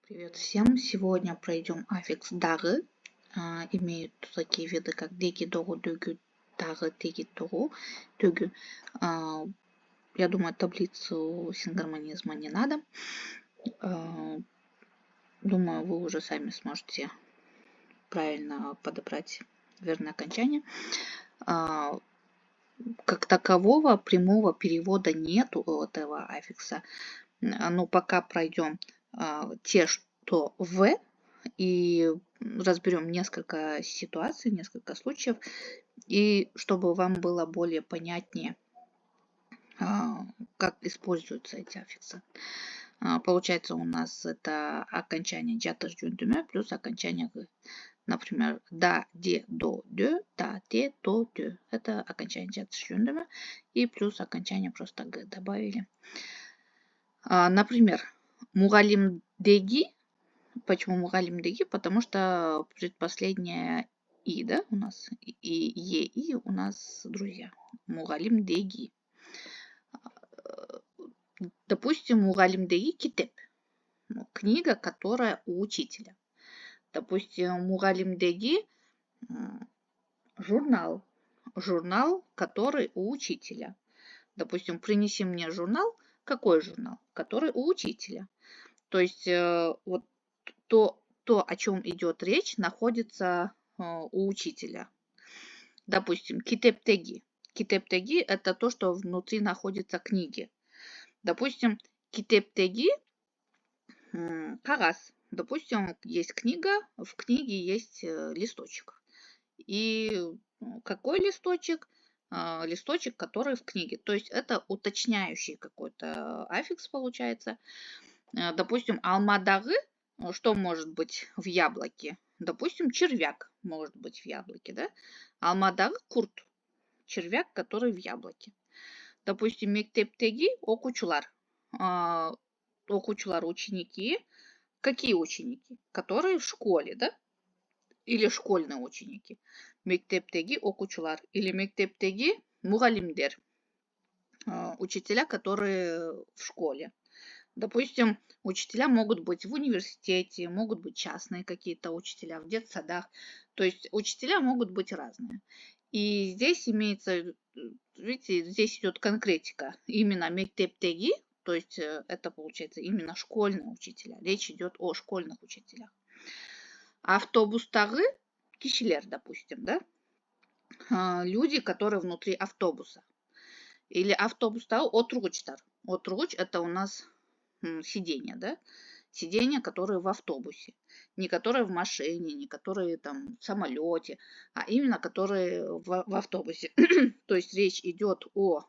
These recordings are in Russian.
Привет всем! Сегодня пройдем аффикс дагы. Имеют такие виды, как деги, догу, дюгю, дагы, теги, догу, дюгю. Я думаю, таблицу сингармонизма не надо. Думаю, вы уже сами сможете правильно подобрать верное окончание. Как такового прямого перевода нету у этого аффикса. Но пока пройдем те, что в, и разберем несколько ситуаций, несколько случаев, и чтобы вам было более понятнее, как используются эти аффиксы. Получается, у нас это окончание джатыш джундюме плюс окончание г. Например, да, де, до, дё, да, те, то, дё. Это окончание джатыш джундюме и плюс окончание просто г добавили. Например, мугалимдеги. Почему мугалимдеги? Потому что предпоследняя и, да, у нас, и у нас друзья. Мугалимдеги. Допустим, мугалимдеги китеп. Книга, которая у учителя. Допустим, мугалимдеги журнал. Журнал, который у учителя. Допустим, принеси мне журнал. Какой журнал? Который у учителя. То есть вот то, о чем идет речь, находится у учителя. Допустим, китептеги. Китептеги – это то, что внутри находится книги. Допустим, китептеги карас. Допустим, есть книга, в книге есть листочек. И какой листочек? Листочек, который в книге. То есть это уточняющий какой-то аффикс получается. Допустим, алмадагы, что может быть в яблоке? Допустим, червяк может быть в яблоке, да? Алмадагы курт, червяк, который в яблоке. Допустим, мектептеги окучулар. Окучулар ученики. Какие ученики? Которые в школе, да? Или школьные ученики. Мектептеги окучулар. Или мектептеги мугалимдер. Учителя, которые в школе. Допустим, учителя могут быть в университете, могут быть частные какие-то учителя, в детсадах. То есть учителя могут быть разные. И здесь имеется, видите, здесь идет конкретика. Именно мектептеги, то есть это получается именно школьные учителя. Речь идет о школьных учителях. Автобустагы, кишилер, допустим, да? Люди, которые внутри автобуса. Или автобустагы отручтар. Отруч – это у нас сиденья, да? Сиденья, которые в автобусе. Не которые в машине, не которые там в самолете, а именно которые в автобусе. То есть речь идет о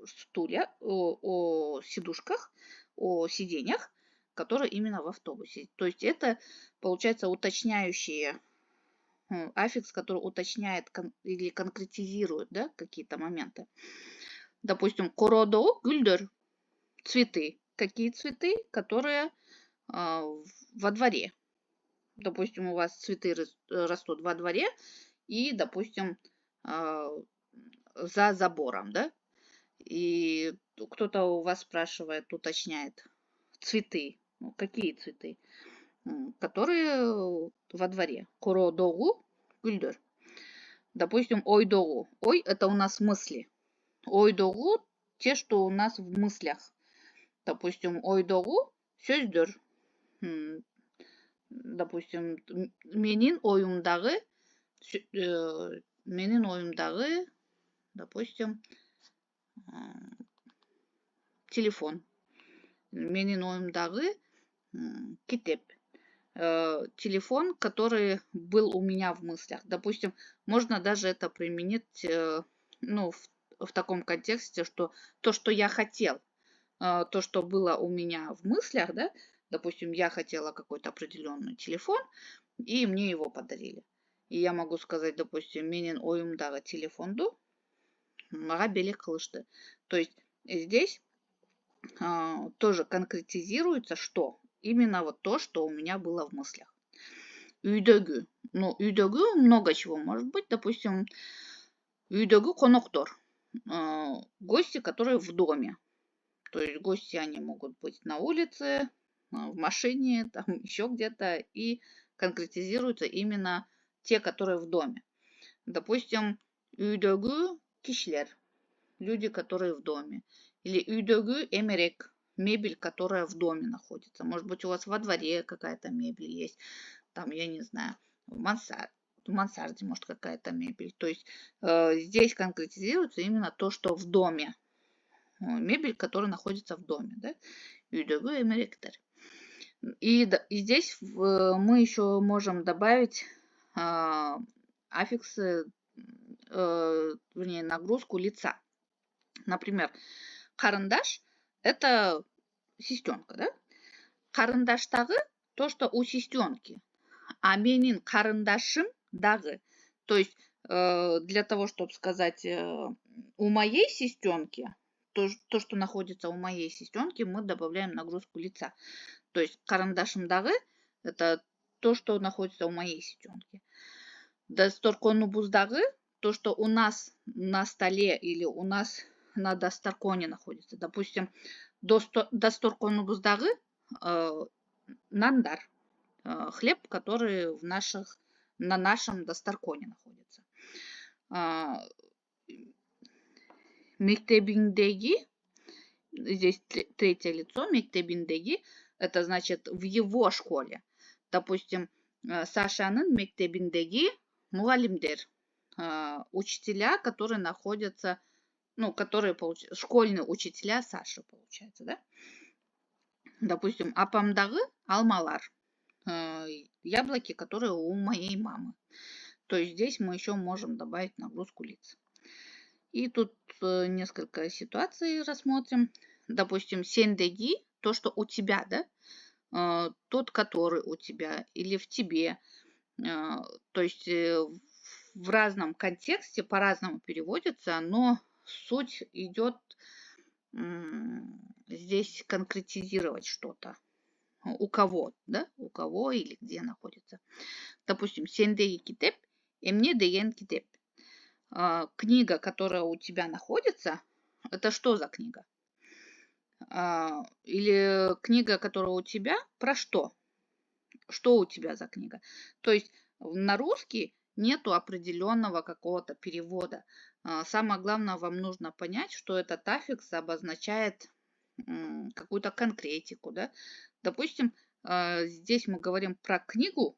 стуле, о сидушках, о сиденьях, которые именно в автобусе. То есть это, получается, уточняющие аффикс, который уточняет или конкретизирует, да, какие-то моменты. Допустим, коrodо гюльдер, цветы. Какие цветы? Которые во дворе. Допустим, у вас цветы растут во дворе и, допустим, за забором, да? И кто-то у вас спрашивает, уточняет, цветы. Ну, какие цветы? Которые во дворе. Коро-догу, гюльдер. Допустим, ой-догу. Ой, это у нас мысли. Ой-догу, те, что у нас в мыслях. Допустим, ойдогу сөздер. Допустим, менин ойымдағы, допустим, телефон. Менин ойымдағы китеп. Телефон, который был у меня в мыслях. Допустим, можно даже это применить в таком контексте, что то, что я хотел, то, что было у меня в мыслях, да, допустим, я хотела какой-то определенный телефон, и мне его подарили. И я могу сказать, допустим, менин ойымдағы телефонду мага белек кылышты. То есть здесь тоже конкретизируется, что именно вот то, что у меня было в мыслях. Үйдөгү. Ну, үйдөгү много чего может быть. Допустим, үйдөгү коноктор. Гости, которые в доме. То есть гости, они могут быть на улице, в машине, там еще где-то, и конкретизируются именно те, которые в доме. Допустим, үйдөгү кишилер, люди, которые в доме. Или үйдөгү эмерек, мебель, которая в доме находится. Может быть, у вас во дворе какая-то мебель есть, там, я не знаю, в мансарде, может, какая-то мебель. То есть здесь конкретизируется именно то, что в доме. Мебель, которая находится в доме. Да? Үйдөгү эмеректер. И здесь мы еще можем добавить аффиксы, вернее, нагрузку лица. Например, карандаш – это сестенка, да? Карандаштагы – то, что у сестренки. А менин карандашым дагы. То есть для того, чтобы сказать у моей сестренки, то, что находится у моей сестренки, мы добавляем нагрузку лица. То есть карандашым дагы – это то, что находится у моей сестренки. Дасторконубуздагы – то, что у нас на столе или у нас на дастарконе находится. Допустим, дасторконубуздагы нандар, хлеб, который на нашем дастарконе находится. Мектебиндеги, здесь третье лицо, мектебиндеги, это значит в его школе. Допустим, Сашанын мектебиндеги мугалимдер, учителя, которые находятся, которые школьные учителя Саши, получается, да? Допустим, апамдагы алмалар, яблоки, которые у моей мамы. То есть здесь мы еще можем добавить нагрузку лиц. И тут несколько ситуаций рассмотрим. Допустим, сендеги, то, что у тебя, да? Тот, который у тебя или в тебе. То есть в разном контексте по-разному переводится, но суть идет здесь конкретизировать что-то. У кого, да? У кого или где находится. Допустим, сендеги китеп, эмне деген китеп. Книга, которая у тебя находится, это что за книга? Или книга, которая у тебя, про что? Что у тебя за книга? То есть на русский нету определенного какого-то перевода. Самое главное, вам нужно понять, что этот аффикс обозначает какую-то конкретику. Да? Допустим, здесь мы говорим про книгу.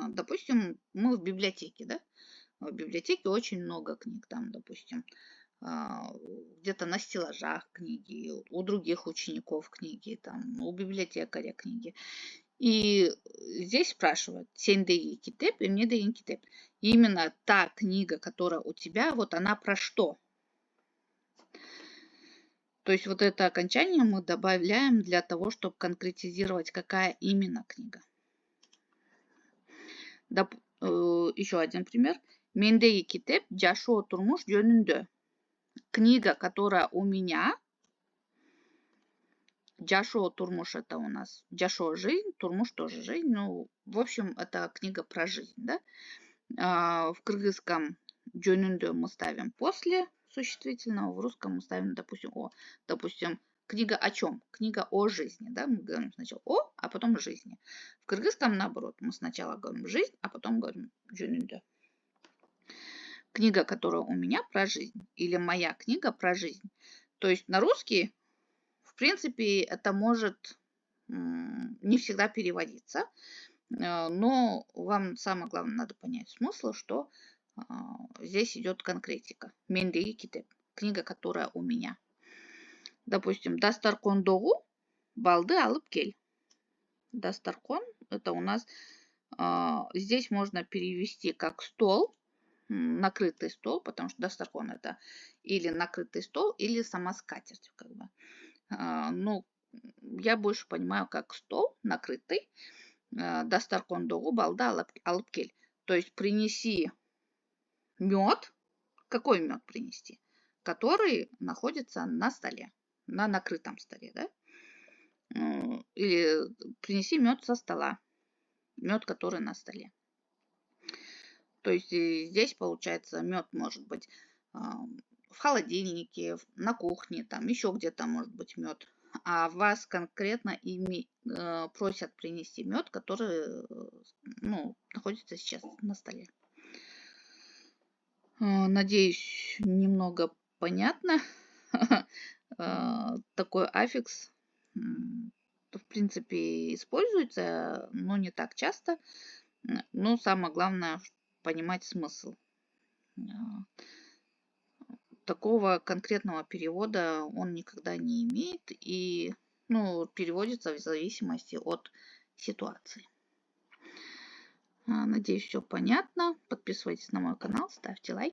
Допустим, мы в библиотеке, да? В библиотеке очень много книг, там, допустим, где-то на стеллажах книги, у других учеников книги, там, у библиотекаря книги. И здесь спрашивают, сендеги китеп и мне деген китеп. Именно та книга, которая у тебя, вот она про что? То есть вот это окончание мы добавляем для того, чтобы конкретизировать, какая именно книга. Еще один пример. Мендеги китеп жашоо турмуш жөнүндө. Книга, которая у меня. Жашоо турмуш это у нас жашоо жизнь, турмуш тоже жизнь. Ну, в общем, это книга про жизнь, да? В кыргызском жөнүндө мы ставим после существительного, в русском мы ставим, допустим, книга о чем? Книга о жизни, да? Мы говорим сначала о, а потом жизни. В кыргызском наоборот, мы сначала говорим жизнь, а потом говорим жөнүндө. Книга, которая у меня про жизнь, или моя книга про жизнь. То есть на русский, в принципе, это может не всегда переводиться, но вам самое главное надо понять смысл, что здесь идет конкретика. Мендеги китеп. Книга, которая у меня. Допустим, дастаркондогу балды алып кель. Дастаркон это у нас здесь можно перевести как стол, накрытый стол, потому что дастаркон это или накрытый стол, или сама скатерть. Как бы. Ну, я больше понимаю как стол накрытый. Дастаркондогу балда алып кель. То есть принеси мед. Какой мед принести? Который находится на столе, на накрытом столе, да? Или принеси мед со стола, мед, который на столе. То есть здесь получается мед может быть в холодильнике, на кухне, там еще где-то может быть мед. а вас конкретно просят принести мед, который находится сейчас на столе. Надеюсь, немного понятно. Такой аффикс, в принципе, используется, но не так часто. Но самое главное понимать смысл. Такого конкретного перевода он никогда не имеет и переводится в зависимости от ситуации. Надеюсь, все понятно. Подписывайтесь на мой канал, ставьте лайк.